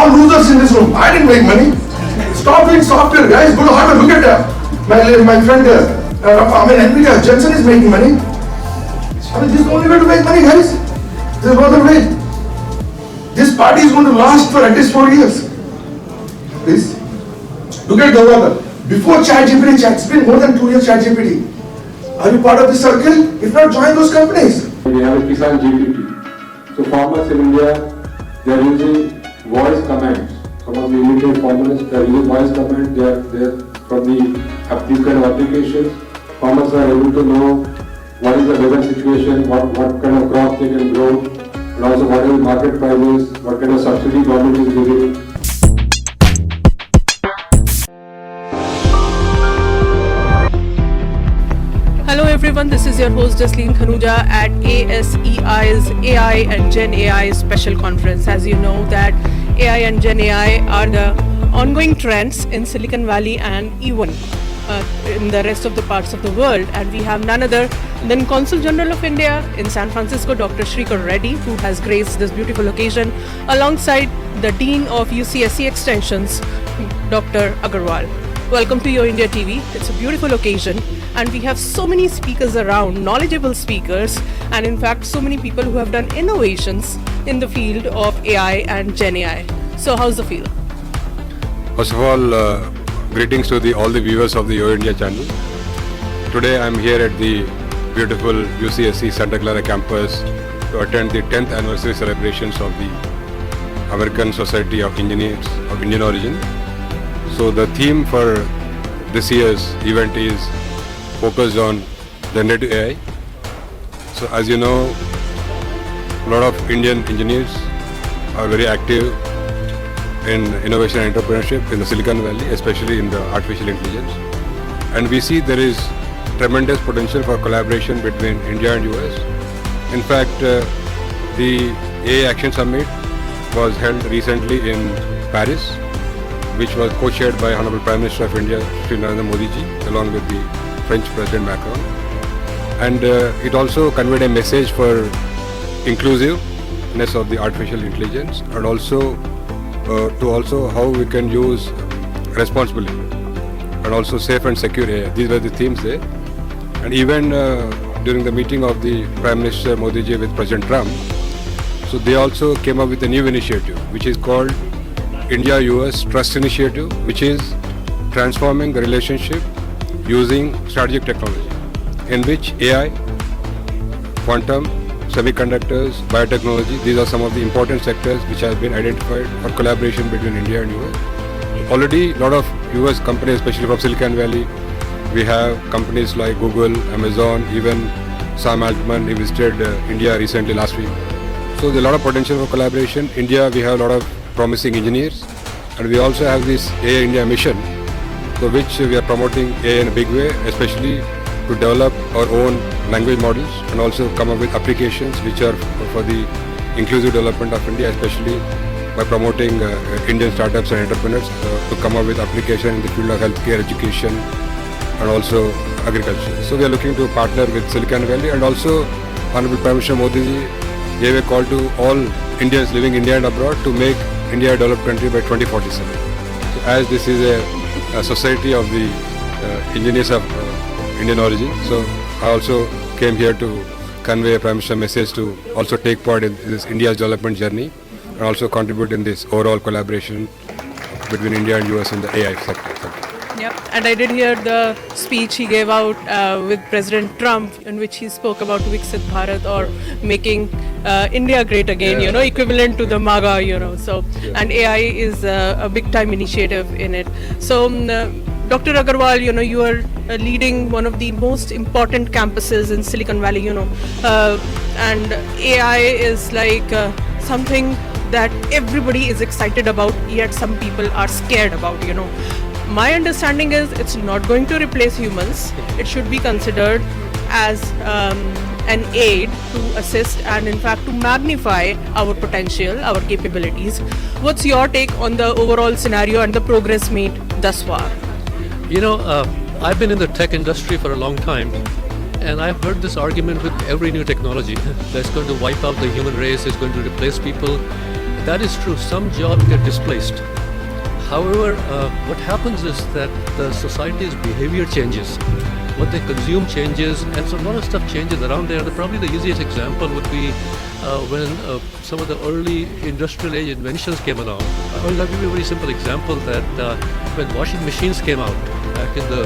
all losers in this room. I didn't make money. Stop doing software, guys. Go to Harvard. Look at my friend NVIDIA, Jensen is making money. This is the only way to make money, guys. There is no other way. This party is going to last for at least 4 years. Please. Look at Gawada. Before ChatGPT, it's been more than 2 years ChatGPT. Are you part of this circle? If not, join those companies. We have a Kisan GPT. So farmers in India, they are using voice commands. Some of the illiterate farmers, they are using voice commands. They are from these kind of applications. Farmers are able to know what is the weather situation, what kind of crops they can grow, and also what are the market prices, what kind of subsidy government is giving. Hello everyone, this is your host Jasleen Khanuja at ASEI's AI and Gen AI special conference. As you know that AI and Gen AI are the ongoing trends in Silicon Valley and even in the rest of the parts of the world, and we have none other than Consul General of India in San Francisco, Dr. Shrikar Reddy, who has graced this beautiful occasion alongside the Dean of UCSC Extensions, Dr. Agarwal. Welcome to YoIndiaTV. It's a beautiful occasion and we have so many speakers around, knowledgeable speakers, and in fact so many people who have done innovations in the field of AI and Gen AI. So how's the field? First of all, greetings to all the viewers of the YoIndia channel. Today I'm here at the beautiful UCSC Santa Clara campus to attend the 10th anniversary celebrations of the American Society of Engineers of Indian origin. So the theme for this year's event is focused on generative AI. So as you know, a lot of Indian engineers are very active in innovation and entrepreneurship in the Silicon Valley, especially in the artificial intelligence. And we see there is tremendous potential for collaboration between India and US. In fact, the AI Action Summit was held recently in Paris, which was co-chaired by Honorable Prime Minister of India, Shri Narendra Modi ji, along with the French President Macron. And it also conveyed a message for inclusiveness of the artificial intelligence, and also how we can use responsibly and also safe and secure AI. These were the themes there. And even during the meeting of the Prime Minister Modi ji with President Trump, so they also came up with a new initiative which is called India-US Trust Initiative, which is transforming the relationship using strategic technology, in which AI, quantum, semiconductors, biotechnology, these are some of the important sectors which have been identified for collaboration between India and US. Already a lot of US companies, especially from Silicon Valley, we have companies like Google, Amazon, even Sam Altman visited India recently last week. So there's a lot of potential for collaboration. India, we have a lot of promising engineers, and we also have this AI India mission, for which we are promoting AI in a big way, especially to develop our own language models and also come up with applications which are for the inclusive development of India, especially by promoting Indian startups and entrepreneurs to come up with applications in the field of healthcare, education, and also agriculture. So we are looking to partner with Silicon Valley, and also Honorable Prime Minister Modi ji gave a call to all Indians living in India and abroad to make India a developed country by 2047. So as this is a society of the engineers of Indian origin, so I also came here to convey a Prime Minister message to also take part in this India's development journey and also contribute in this overall collaboration between India and US in the AI sector. Yeah, and I did hear the speech he gave out with President Trump, in which he spoke about Viksit Bharat, or making India great again, equivalent to the MAGA, so, and AI is a big time initiative in it. So Dr. Agarwal, you are leading one of the most important campuses in Silicon Valley, and AI is like something that everybody is excited about, yet some people are scared about, My understanding is it's not going to replace humans. It should be considered as an aid to assist and in fact to magnify our potential, our capabilities. What's your take on the overall scenario and the progress made thus far? I've been in the tech industry for a long time, and I've heard this argument with every new technology that's going to wipe out the human race, is going to replace people. that is true. Some jobs get displaced. However, what happens is that the society's behavior changes. What they consume changes, and so a lot of stuff changes around there. Probably the easiest example would be when some of the early industrial age inventions came along. I'll give you a very simple example that when washing machines came out back in the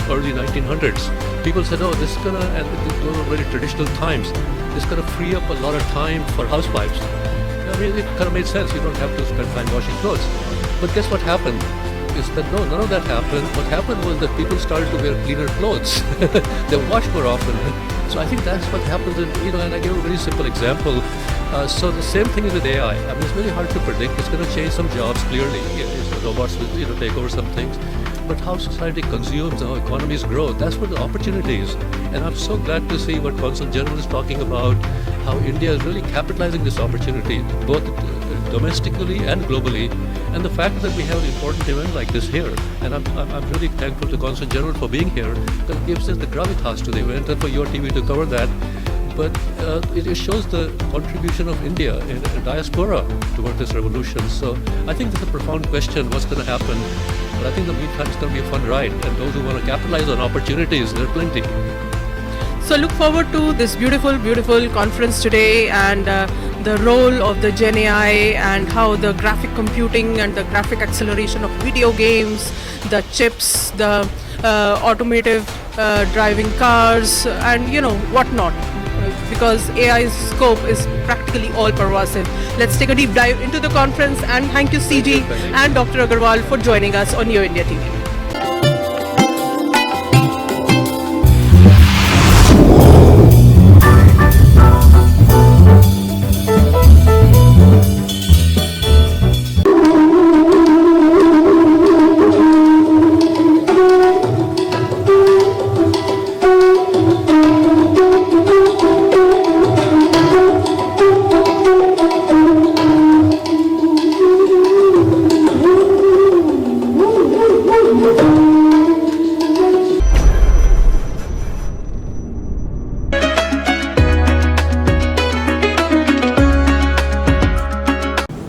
early 1900s, people said, oh, this is gonna, and those were very traditional times, this is gonna free up a lot of time for housewives. I mean, it kind of made sense. You don't have to spend time washing clothes. But guess what happened? Is that no, none of that happened. What happened was that people started to wear cleaner clothes. They wash more often. So I think that's what happens in, and I gave a very simple example. So the same thing is with AI. I mean, it's very hard to predict. It's going to change some jobs, clearly. Robots will, take over some things. But how society consumes, how economies grow, that's where the opportunity is. And I'm so glad to see what Consul General is talking about, how India is really capitalizing this opportunity, both domestically and globally. And the fact that we have an important event like this here, and I'm really thankful to Consul General for being here, because it gives us the gravitas to the event and for your TV to cover that. But it shows the contribution of India in a diaspora toward this revolution. So I think it's a profound question, what's going to happen? But I think in the meantime, it's going to be a fun ride. And those who want to capitalize on opportunities, there are plenty. So look forward to this beautiful, beautiful conference today, and the role of the Gen AI and how the graphic computing and the graphic acceleration of video games, the chips, the automotive driving cars, and whatnot. Because AI's scope is practically all pervasive. Let's take a deep dive into the conference, and thank you CG and Dr. Agarwal for joining us on YoIndiaTV.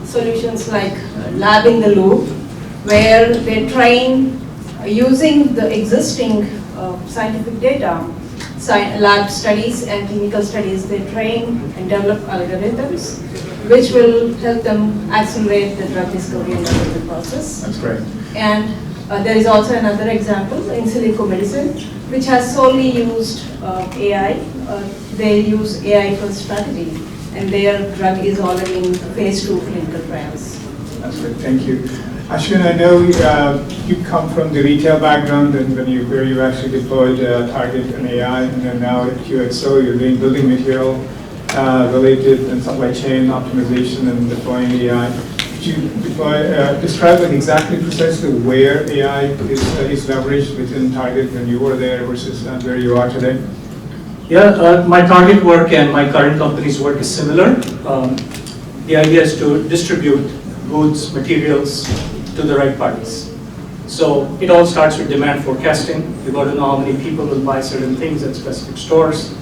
Solutions like Lab in the Loop, where they train using the existing scientific data, lab studies and clinical studies. They train and develop algorithms which will help them accelerate the drug discovery and development process. That's great. And there is also another example in silico medicine, which has solely used AI. They use AI first strategy, and their drug is already in phase 2 clinical trials. That's good, thank you. Ashwin, I know you come from the retail background, and where you actually deployed Target and AI, and then now at QXO you're doing building material related and supply chain optimization and deploying AI. Could you describe exactly precisely where AI is leveraged within Target when you were there versus where you are today? Yeah, my Target work and my current company's work is similar. The idea is to distribute goods, materials to the right parties. So it all starts with demand forecasting. You got to know how many people will buy certain things at specific stores.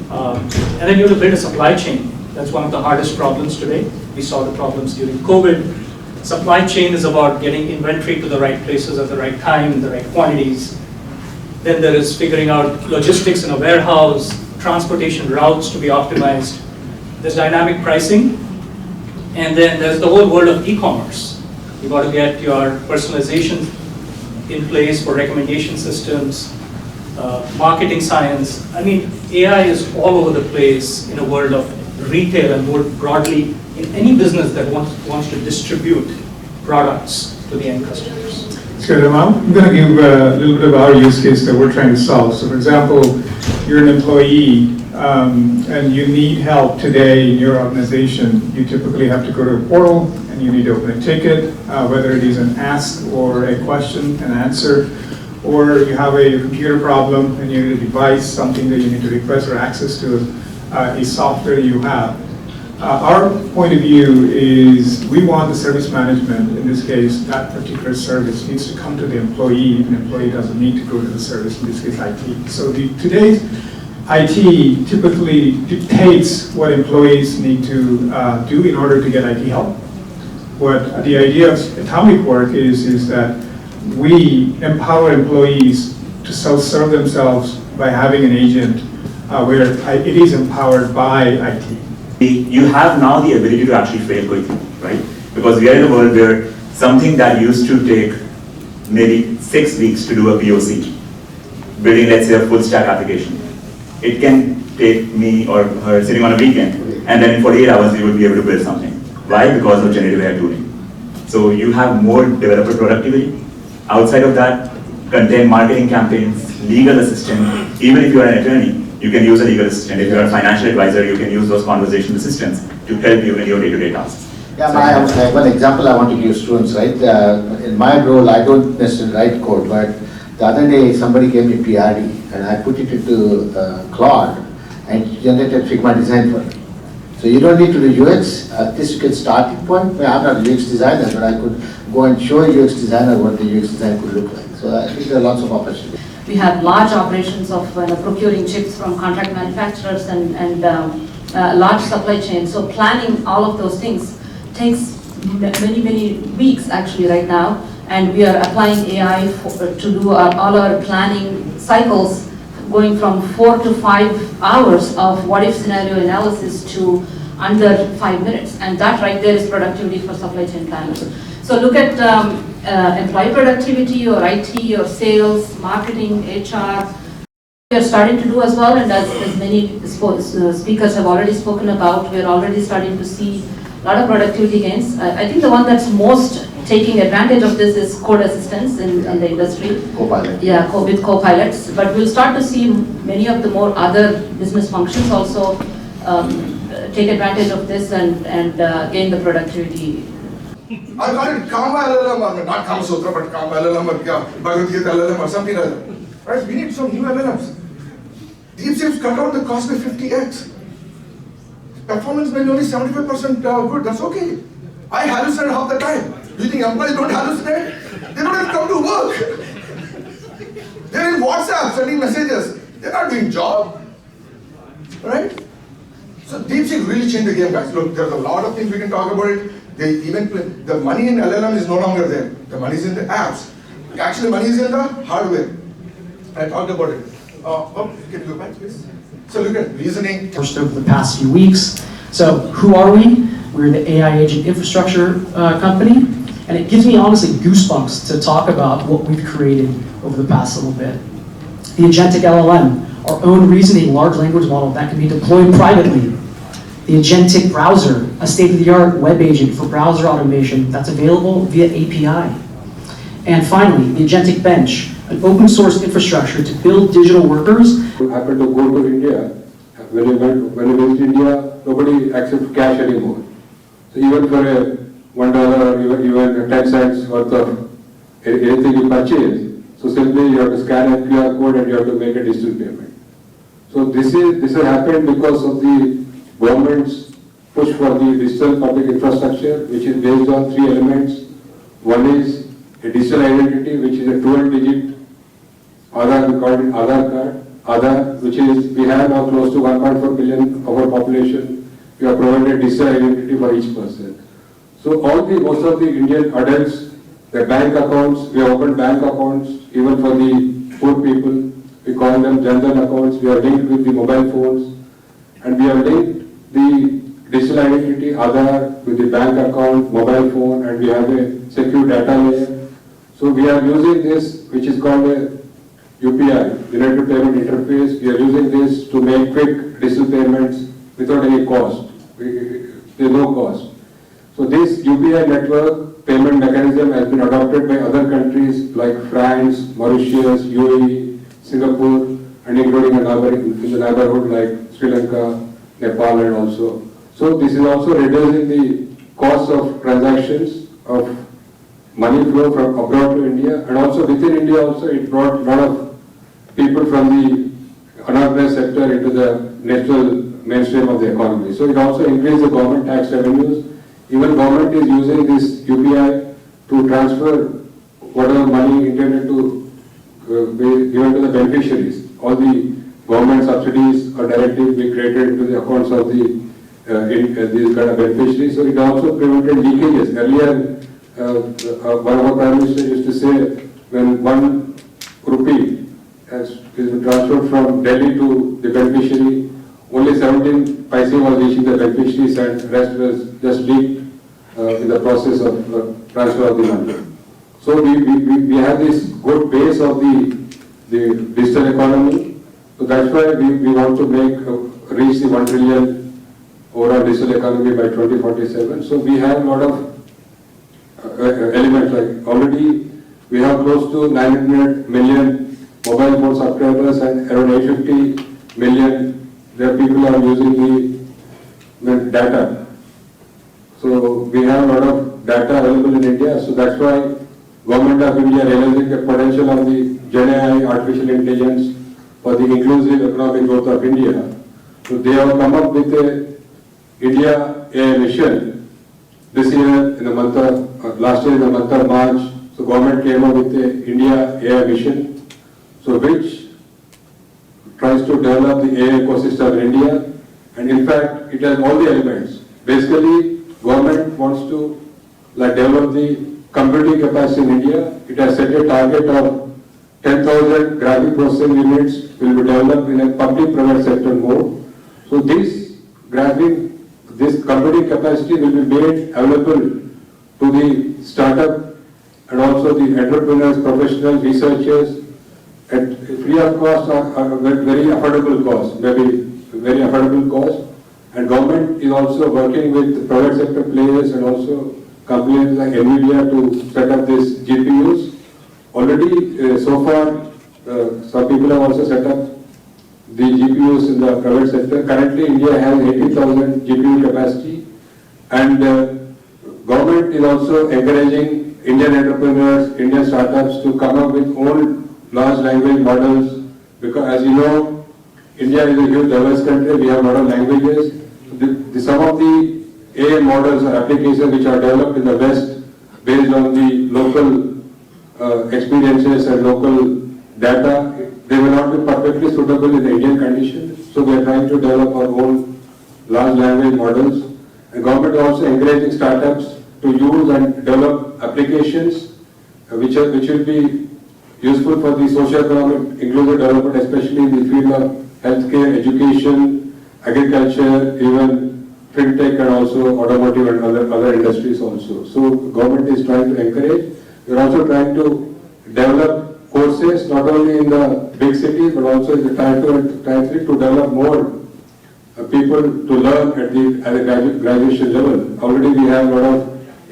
And then you have to build a supply chain. That's one of the hardest problems today. We saw the problems during COVID. Supply chain is about getting inventory to the right places at the right time, in the right quantities. Then there is figuring out logistics in a warehouse, transportation routes to be optimized. There's dynamic pricing. And then there's the whole world of e-commerce. You got to get your personalization in place for recommendation systems, marketing science. I mean, AI is all over the place in a world of retail and more broadly in any business that wants to distribute products to the end customers. So I'm going to give a little bit of our use case that we're trying to solve. So for example, you're an employee and you need help today in your organization. You typically have to go to a portal and you need to open a ticket, whether it is an ask or a question and answer, or you have a computer problem and you need a device, something that you need to request or access to a software you have. Our point of view is we want the service management, in this case, that particular service needs to come to the employee, and the employee doesn't need to go to the service, in this case, IT. So today's IT typically dictates what employees need to do in order to get IT help. what the idea of atomic work is that we empower employees to self-serve themselves by having an agent where it is empowered by IT. You have now the ability to actually fail quickly, right? Because we are in a world where something that used to take maybe 6 weeks to do a POC, building, let's say, a full stack application, it can take me or her sitting on a weekend, and then in 48 hours we will be able to build something. Why? Because of generative AI tooling. So you have more developer productivity. Outside of that, content marketing campaigns, legal assistant, even if you are an attorney, you can use a legal assistant. If you are a financial advisor, you can use those conversational assistants to help you in your day-to-day tasks. Yeah, one example I want to give students, right? In my role, I don't necessarily write code, but the other day somebody gave me PRD and I put it into Claude and generated Figma design for it. So you don't need to do UX. At least you can starting point. Well, I'm not a UX designer, but I could go and show a UX designer what the UX design could look like. So I think there are lots of opportunities. We have large operations of procuring chips from contract manufacturers and large supply chain. So planning all of those things takes many weeks actually right now. And we are applying AI to do all our planning cycles, going from 4 to 5 hours of what-if scenario analysis to under 5 minutes. And that right there is productivity for supply chain planners. So look at employee productivity or IT or sales, marketing, HR. We are starting to do as well, and as many speakers have already spoken about, we are already starting to see a lot of productivity gains. I think the one that's most taking advantage of this is code assistants in the industry. Copilot. Yeah, with co-pilots. But we'll start to see many of the more other business functions also take advantage of this and gain the productivity. I call it Kama LLM, or not Kama Sutra, but Kama LLM or Bhagavad Gita LLM or something like that. Right? We need some new LLMs. Deepseek's cut down the cost by 50x. Performance may be only 75% good, that's okay. I hallucinate half the time. Do you think employees don't hallucinate? They don't even come to work. They're in WhatsApp sending messages. They're not doing job. Right? So Deepseek really changed the game, guys. Look, there's a lot of things we can talk about it. They even the money in LLM is no longer there. The money is in the apps. Actually, money is in the hardware. I talked about it. Can you go back, please? So look at reasoning. First over the past few weeks. So who are we? We're the AI agent infrastructure company, and it gives me honestly goosebumps to talk about what we've created over the past little bit. The agentic LLM, our own reasoning large language model that can be deployed privately. The agentic browser, a state-of-the-art web agent for browser automation that's available via API. And finally, the agentic bench, an open source infrastructure to build digital workers. You happen to go to India, when you visit India, nobody accepts cash anymore. So even for a $1 or even 10 cents worth of anything you purchase, so simply you have to scan a QR code and you have to make a digital payment. So this has happened because of the government's push for the digital public infrastructure, which is based on 3 elements. One is a digital identity, which is a 12-digit Aadhaar, we call it Aadhaar card. Aadhaar, which is, we have now close to 1.4 billion of our population. We have provided digital identity for each person. So most of the Indian adults, their bank accounts, we have opened bank accounts, even for the poor people. We call them Jan Dhan accounts. We are linked with the mobile phones. And we have linked the digital identity, Aadhaar, with the bank account, mobile phone, and we have a secure data layer. So we are using this, which is called a UPI, United Payment Interface. We are using this to make quick digital payments without any cost. There's no cost. So this UPI network payment mechanism has been adopted by other countries like France, Mauritius, UAE, Singapore, and including in the neighborhood like Sri Lanka, Nepal, and also. So this is also reducing the cost of transactions of money flow from abroad to India, and also within India also it brought a lot of people from the unorganized sector into the natural mainstream of the economy. So it also increased the government tax revenues. Even government is using this UPI to transfer whatever money intended to be given to the beneficiaries. All the government subsidies or directives be created into the accounts of the these kind of beneficiaries. So it also prevented leakages. Earlier, one of our Prime Minister used to say, when 1 rupee is transferred from Delhi to the beneficiary, only 17 paise was reaching the beneficiaries and the rest was just leaked in the process of transfer of the money. So we have this good base of the digital economy. So that's why we want to reach the 1 trillion overall digital economy by 2047. So we have a lot of elements, like already we have close to 900 million mobile phone subscribers and around 850 million there people are using the data. So we have a lot of data available in India. So that's why Government of India realizing the potential of the Gen AI, artificial intelligence for the inclusive economic growth of India. So they have come up with a India AI mission this year in the month of, last year in the month of March. So government came up with the India AI mission, so which tries to develop the AI ecosystem in India, and in fact it has all the elements. Basically, government wants to develop the computing capacity in India. It has set a target of 10,000 graphic processing units will be developed in a public-private sector mode. So this computing capacity will be made available to the startup and also the entrepreneurs, professionals, researchers at free of cost or very affordable cost, maybe very affordable cost. And government is also working with private sector players and also companies like NVIDIA to set up these GPUs. Already, so far, some people have also set up the GPUs in the private sector. Currently, India has 80,000 GPU capacity, and government is also encouraging Indian entrepreneurs, Indian startups to come up with own large language models, because as you know, India is a huge diverse country. We have a lot of languages. Some of the AI models or applications which are developed in the West based on the local experiences and local data, they will not be perfectly suitable in the Indian conditions. So we are trying to develop our own large language models. The government is also encouraging startups to use and develop applications which will be useful for the socio-economic inclusive development, especially in the field of healthcare, education, agriculture, even fintech and also automotive and other industries also. So government is trying to encourage. We are also trying to develop courses not only in the big cities but also in the tier 2 and tier 3 to develop more people to learn at the graduation level. Already we have a lot of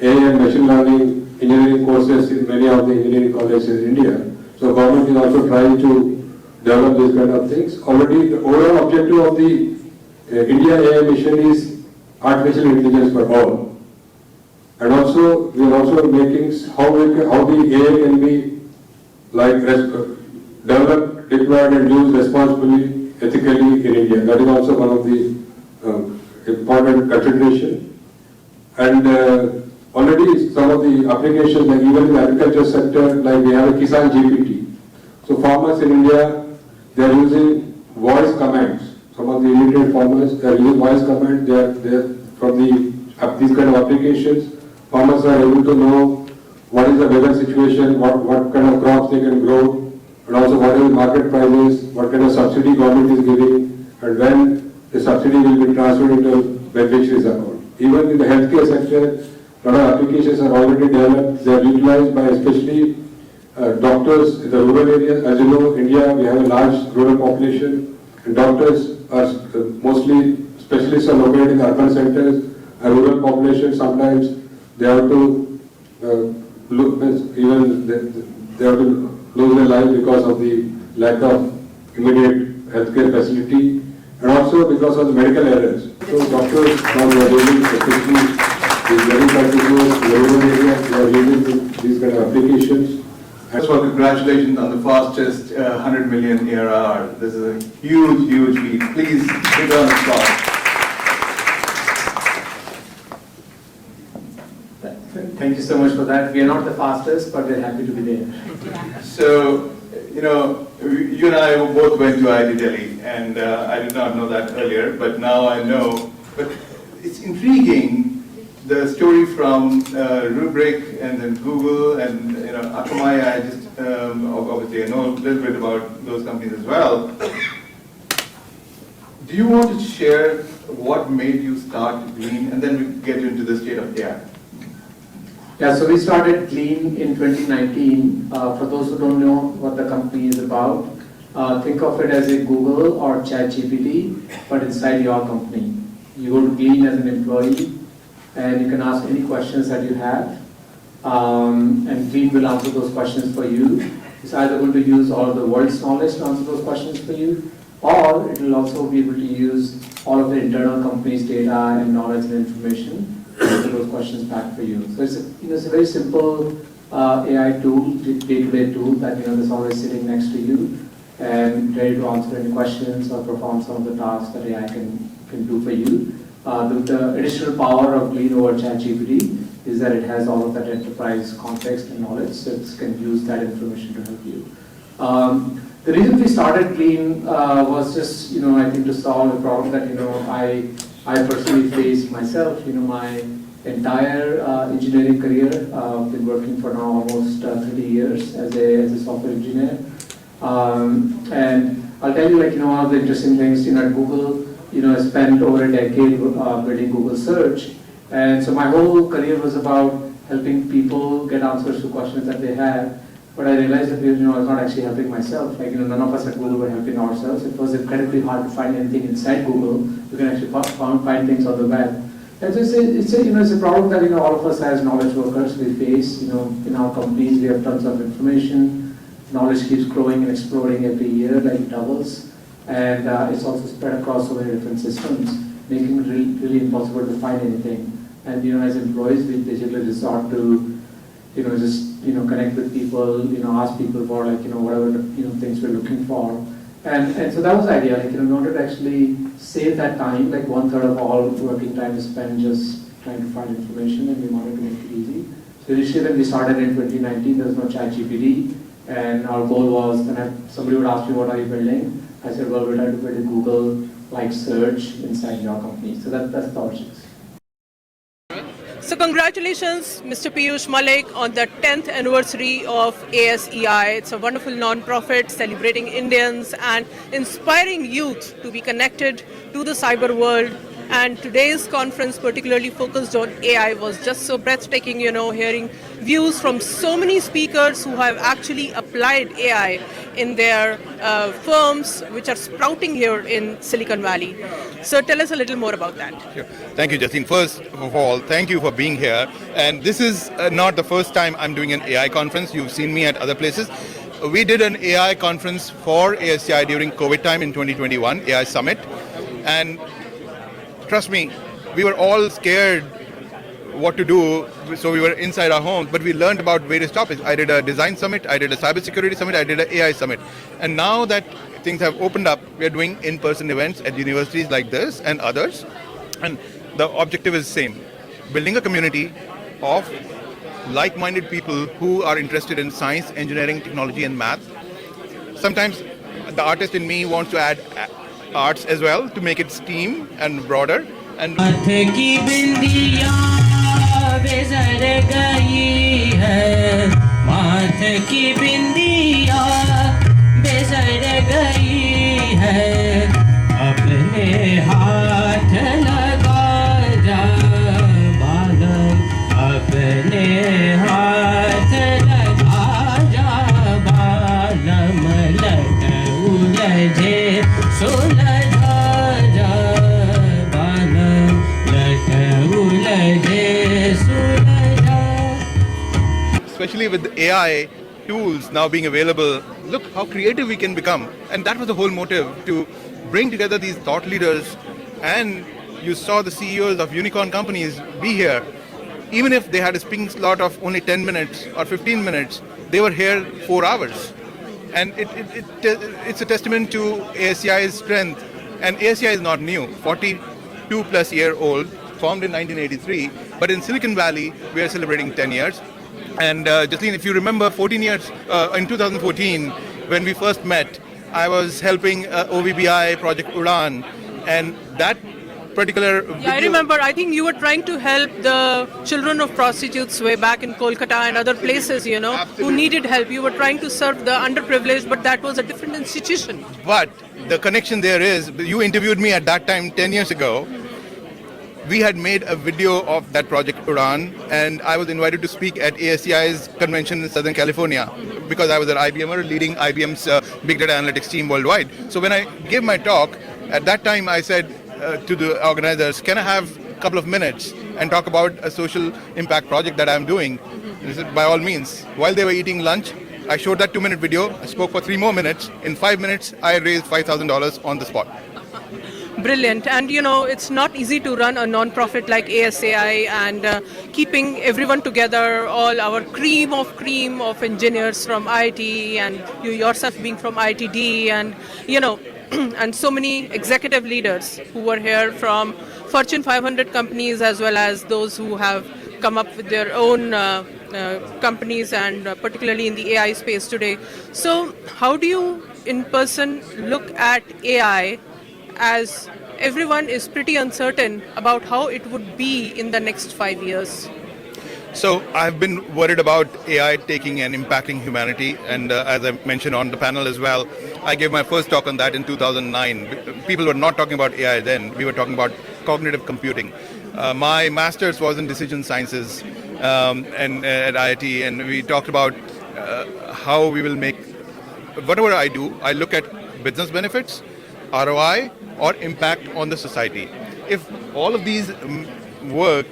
AI and machine learning engineering courses in many of the engineering colleges in India. So government is also trying to develop these kind of things. Already the overall objective of the India AI mission is artificial intelligence for all. And also we are also making how the AI can be developed, deployed and used responsibly, ethically in India. That is also one of the important consideration. And already some of the applications, like even in the agriculture sector, like we have a Kisan GPT. So farmers in India, they are using voice commands. Some of the illiterate farmers, they are using voice commands. They are from these kind of applications. Farmers are able to know what is the weather situation, what kind of crops they can grow, and also what is the market prices, what kind of subsidy government is giving, and when the subsidy will be transferred into beneficiaries account. Even in the healthcare sector, a lot of applications are already developed. They are utilized by especially doctors in the rural areas. As you know, India, we have a large rural population, and doctors are mostly specialists are located in urban centers. A rural population, sometimes they have to they have to lose their life because of the lack of immediate healthcare facility, and also because of the medical errors. So doctors now they are using, especially these very particular rural areas, they are using these kind of applications. First of all, congratulations on the fastest 100 million ARR. This is a huge, huge feat. Please give a round of applause. Thank you so much for that. We are not the fastest, but we're happy to be there. So, you know, you and I both went to IIT Delhi, and I did not know that earlier, but now I know. But intriguing, the story from Rubrik and then Google and Akamai. I just obviously I know a little bit about those companies as well. Do you want to share what made you start Glean, and then we get into the state of AI? Yeah, so we started Glean in 2019. For those who don't know what the company is about, think of it as a Google or ChatGPT, but inside your company. You go to Glean as an employee, and you can ask any questions that you have, and Glean will answer those questions for you. It's either going to use all of the world's knowledge to answer those questions for you, or it will also be able to use all of the internal company's data and knowledge and information to answer those questions back for you. So it's a very simple AI tool, day-to-day tool that that's always sitting next to you and ready to answer any questions or perform some of the tasks that AI can do for you. The additional power of Glean over ChatGPT is that it has all of that enterprise context and knowledge, so it can use that information to help you. The reason we started Glean was just, I think to solve a problem that, I personally faced myself. My entire engineering career, I've been working for now almost 30 years as a software engineer. And I'll tell you, one of the interesting things, at Google, I spent over a decade building Google Search. And so my whole career was about helping people get answers to questions that they had. But I realized that I was not actually helping myself. None of us at Google were helping ourselves. It was incredibly hard to find anything inside Google. You can actually find things on the web. And so it's a problem that all of us as knowledge workers we face. In our companies we have tons of information. Knowledge keeps growing and exploding every year, like it doubles. And it's also spread across so many different systems, making it really impossible to find anything. And as employees, we basically resort to just connect with people, ask people for whatever things we're looking for. And so that was the idea, in order to actually save that time, 1/3 of all working time is spent just trying to find information, and we wanted to make it easy. So initially when we started in 2019, there was no ChatGPT, and our goal was, somebody would ask me, what are you building? I said, well, we're trying to build a Google-like search inside your company. So that's the origin. So congratulations, Mr. Piyush Malik, on the 10th anniversary of ASEI. It's a wonderful non-profit celebrating Indians and inspiring youth to be connected to the cyber world. And today's conference, particularly focused on AI, was just so breathtaking, hearing views from so many speakers who have actually applied AI in their firms, which are sprouting here in Silicon Valley. So tell us a little more about that. Sure. Thank you, Jasleen. First of all, thank you for being here. And this is not the first time I'm doing an AI conference. You've seen me at other places. We did an AI conference for ASEI during COVID time in 2021, AI Summit. And trust me, we were all scared what to do, so we were inside our homes, but we learned about various topics. I did a design summit, I did a cybersecurity summit, I did an AI summit. And now that things have opened up, we are doing in-person events at universities like this and others. And the objective is the same, building a community of like-minded people who are interested in science, engineering, technology, and math. Sometimes the artist in me wants to add arts as well to make it STEAM and broader. And especially with the AI tools now being available, look how creative we can become. And that was the whole motive, to bring together these thought leaders. And you saw the CEOs of unicorn companies be here. Even if they had a speaking slot of only 10 minutes or 15 minutes, they were here 4 hours. And it's a testament to ASEI's strength. And ASEI is not new, 42 plus year old, formed in 1983. But in Silicon Valley, we are celebrating 10 years. And Jasleen, if you remember 14 years, in 2014, when we first met, I was helping OVBI Project Udan. And that particular Yeah, I remember. I think you were trying to help the children of prostitutes way back in Kolkata and other places, you know, who needed help. You were trying to serve the underprivileged, but that was a different institution. But the connection there is, you interviewed me at that time 10 years ago. We had made a video of that project Udan, and I was invited to speak at ASEI's convention in Southern California because I was an IBMer leading IBM's big data analytics team worldwide. So when I gave my talk, at that time I said to the organizers, can I have a couple of minutes and talk about a social impact project that I'm doing? They said, by all means. While they were eating lunch, I showed that 2-minute video, I spoke for 3 more minutes. In 5 minutes, I raised $5,000 on the spot. Brilliant. And you know, it's not easy to run a non-profit like ASEI and keeping everyone together, all our cream of engineers from IIT and you yourself being from IITD and, you know, and so many executive leaders who were here from Fortune 500 companies as well as those who have come up with their own companies and particularly in the AI space today. So how do you in person look at AI as everyone is pretty uncertain about how it would be in the next 5 years? So I've been worried about AI taking and impacting humanity, and as I mentioned on the panel as well, I gave my first talk on that in 2009. People were not talking about AI then, we were talking about cognitive computing. My master's was in decision sciences and at IIT, and we talked about how we will make, whatever I do, I look at business benefits, ROI, or impact on the society. If all of these work,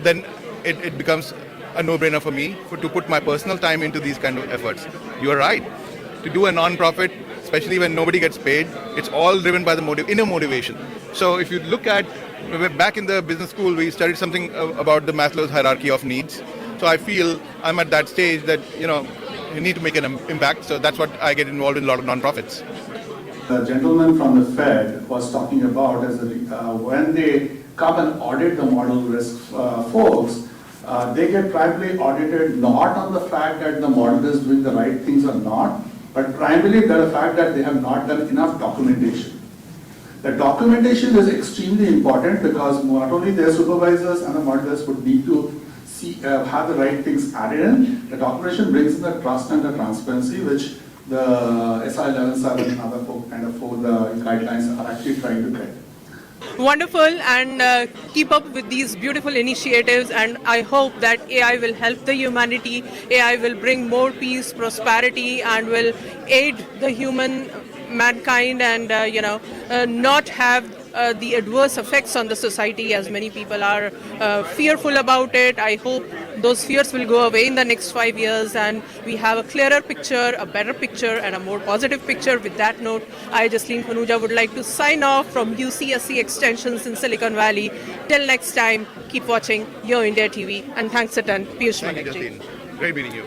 then it becomes a no-brainer for me to put my personal time into these kind of efforts. You are right. To do a non-profit, especially when nobody gets paid, it's all driven by the inner motivation. So if you look at, back in the business school, we studied something about the Maslow's hierarchy of needs. So I feel I'm at that stage that, you know, you need to make an impact. So that's what I get involved in a lot of non-profits. The gentleman from the Fed was talking about is that when they come and audit the model risk folks, they get primarily audited not on the fact that the model is doing the right things or not, but primarily the fact that they have not done enough documentation. The documentation is extremely important because not only their supervisors and the modelers would need to see, have the right things added in. The documentation brings in the trust and the transparency, which the SI 11.7 and other kind of guidelines are actually trying to get. Wonderful, and keep up with these beautiful initiatives, and I hope that AI will help the humanity, AI will bring more peace, prosperity, and will aid the mankind and not have the adverse effects on the society as many people are fearful about it. I hope those fears will go away in the next 5 years and we have a clearer picture, a better picture and a more positive picture. With that note, I, Jasleen Khanuja, would like to sign off from UCSC Extensions in Silicon Valley. Till next time, keep watching YoIndiaTV, and thanks a ton, Piyush Thank you, Banerjee. Jasleen. Great meeting you.